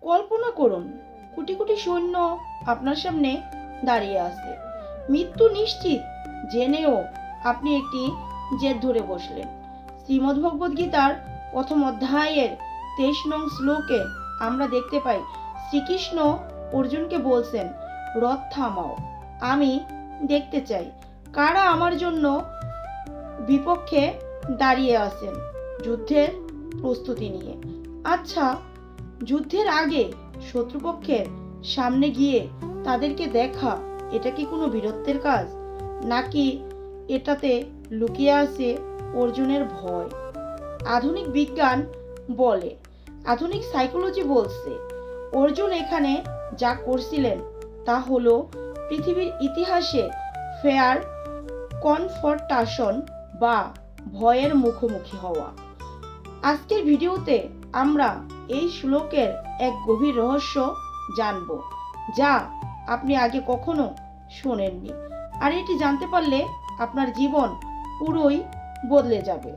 কল্পনা করুন, কোটি কোটি সৈন্য আপনার সামনে দাঁড়িয়ে আছে। মৃত্যু নিশ্চিত জেনেও আপনি একটি জেদ ধরে বসলেন। শ্রীমদ্ভগবদ্গীতার প্রথম অধ্যায়ের 23 নং শ্লোকে আমরা দেখতে পাই শ্রীকৃষ্ণ অর্জুনকে বলছেন, রথ থামাও, আমি দেখতে চাই কারা আমার জন্য বিপক্ষে দাঁড়িয়ে আছেন যুদ্ধের প্রস্তুতি নিয়ে। আচ্ছা, যুদ্ধের আগে শত্রুপক্ষের সামনে গিয়ে তাদেরকে দেখা, এটা কি কোনো বীরত্বের কাজ, নাকি এটাতে লুকিয়ে আছে অর্জুনের ভয়? আধুনিক বিজ্ঞান বলে, আধুনিক সাইকোলজি বলছে, অর্জুন এখানে যা করছিলেন তা হলো পৃথিবীর ইতিহাসে ফেয়ার কনফ্রন্টেশন বা ভয়ের মুখোমুখি হওয়া। আজকের ভিডিওতে আমরা এই শ্লোকের এক গভীর রহস্য জানব, যা আপনি আগে কখনো শোনেননি। আর এটি জানতে পারলে আপনার জীবন পুরোই বদলে যাবে।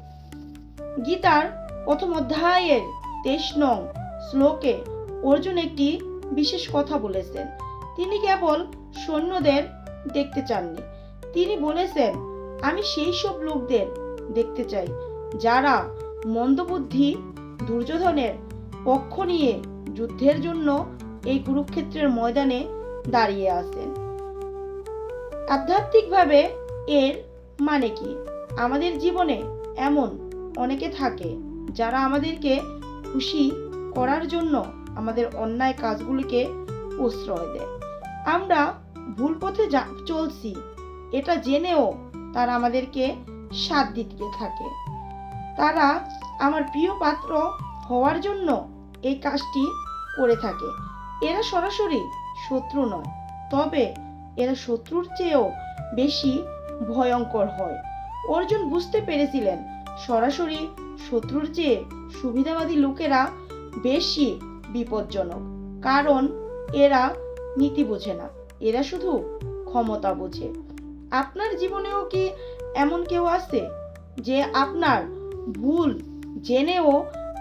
গীতার প্রথম অধ্যায়ের 23 নং শ্লোকে অর্জুন একটি বিশেষ কথা বলেছেন। তিনি কেবল সৈন্যদের দেখতে চাননি, তিনি বলেছেন, আমি সেই সব লোকদের দেখতে চাই যারা মন্দবুদ্ধি দুর্যোধনের পক্ষ নিয়ে যুদ্ধের জন্য এই কুরুক্ষেত্রের ময়দানে দাঁড়িয়ে আছেন। আধ্যাত্মিকভাবে এর মানে কি? আমাদের জীবনে এমন অনেকে থাকে যারা আমাদেরকে খুশি করার জন্য আমাদের অন্যায় কাজগুলিকে প্রশ্রয় দেয়। আমরা ভুল পথে চলছি এটা জেনেও তারা আমাদেরকে সাথ দিতে থাকে। তারা আমার প্রিয় পাত্র হওয়ার জন্য এই কাজটি করে থাকে। এরা সরাসরি শত্রু নয়, তবে এরা শত্রুর চেয়েও বেশি ভয়ঙ্কর হয়। অর্জুন বুঝতে পেরেছিলেন, সরাসরি শত্রুর চেয়ে সুবিধাবাদী লোকেরা বেশি বিপজ্জনক, কারণ এরা নীতি বোঝে না, এরা শুধু ক্ষমতা বোঝে। আপনার জীবনেও কি এমন কেউ আছে যে আপনার ভুল জেনেও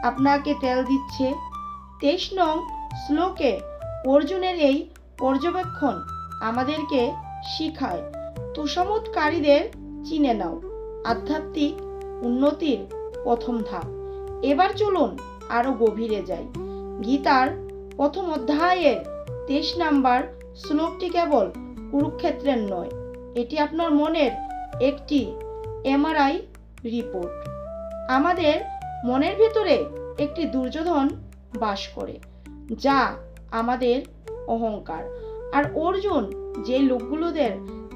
আপনাকে তেল দিচ্ছে? 23 নং শ্লোকে অর্জুনের এই পর্যবেক্ষণ আমাদেরকে শিখায়, তোষামোদকারীদের চিনে নাও, আধ্যাত্মিক উন্নতির প্রথম ধাপ। এবার চলুন আরো গভীরে যাই। গীতার প্রথম অধ্যায়ের 23 নাম্বার শ্লোকটি কেবল কুরুক্ষেত্রের নয়, এটি আপনার মনের একটি এমআরআই রিপোর্ট। আমাদের মনের ভেতরে একটি দুর্যোধন বাস করে, যা আমাদের অহংকার। আর অর্জুন যে লোকগুলোদের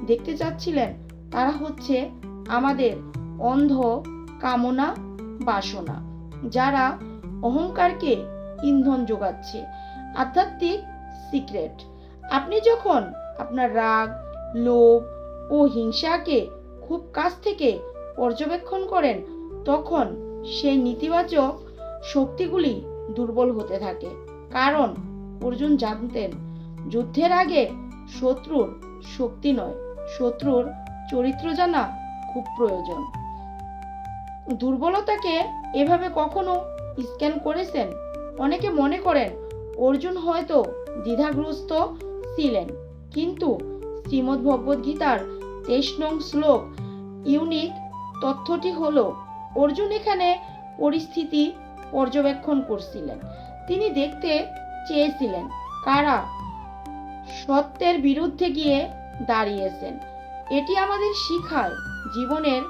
দেখতে চাচ্ছিলেন তারা হচ্ছে আমাদের অন্ধ কামনা বাসনা, যারা অহংকারকে ইন্ধন যোগাচ্ছে। আধ্যাত্মিক সিক্রেট, আপনি যখন আপনার রাগ, লোভ ও হিংসাকে খুব কাছ থেকে পর্যবেক্ষণ করেন, তখন সেই নেতিবাচক শক্তিগুলি দুর্বল হতে থাকে। কারণ অর্জুন জানতেন, যুদ্ধের আগে শত্রুর শক্তি নয়, শত্রুর চরিত্র জানা খুব প্রয়োজন। দুর্বলতাকে এভাবে কখনো স্ক্যান করেছেন? অনেকে মনে করেন অর্জুন হয়তো দ্বিধাগ্রস্ত ছিলেন, কিন্তু শ্রীমদ্ভগবদ্গীতার 23 নং শ্লোক ইউনিক তথ্যটি হলো, অর্জুন এখানে পরিস্থিতি পর্যবেক্ষণ করছিলেন। তিনি দেখতে চেয়েছিলেন কারা সত্যের বিরুদ্ধে গিয়ে দাঁড়িয়েছেন। এটি আমাদের শিখায়, জীবনের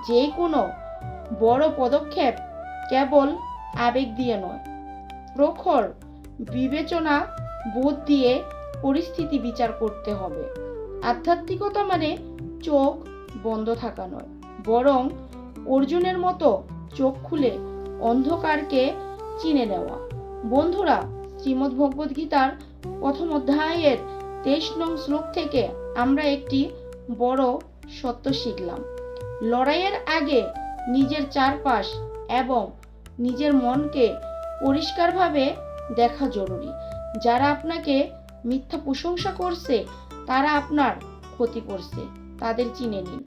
যে কোনো বড় পদক্ষেপ কেবল আবেগ দিয়ে নয়, প্রখর বিবেচনা বোধ দিয়ে পরিস্থিতি বিচার করতে হবে। আধ্যাত্মিকতা মানে চোখ বন্ধ থাকা নয়, বরং অর্জুনের মতো চোখ খুলে অন্ধকারকে চিনে নেওয়া। বন্ধুরা, শ্রীমদ্ভগবদ্গীতার প্রথম অধ্যায়ের 23 নং শ্লোক থেকে আমরা একটি বড় সত্য শিখলাম। লড়াইয়ের আগে নিজের চারপাশ এবং নিজের মনকে পরিষ্কারভাবে দেখা জরুরি। যারা আপনাকে মিথ্যা প্রশংসা করছে তারা আপনার ক্ষতি করছে, তাদের চিনে নিন।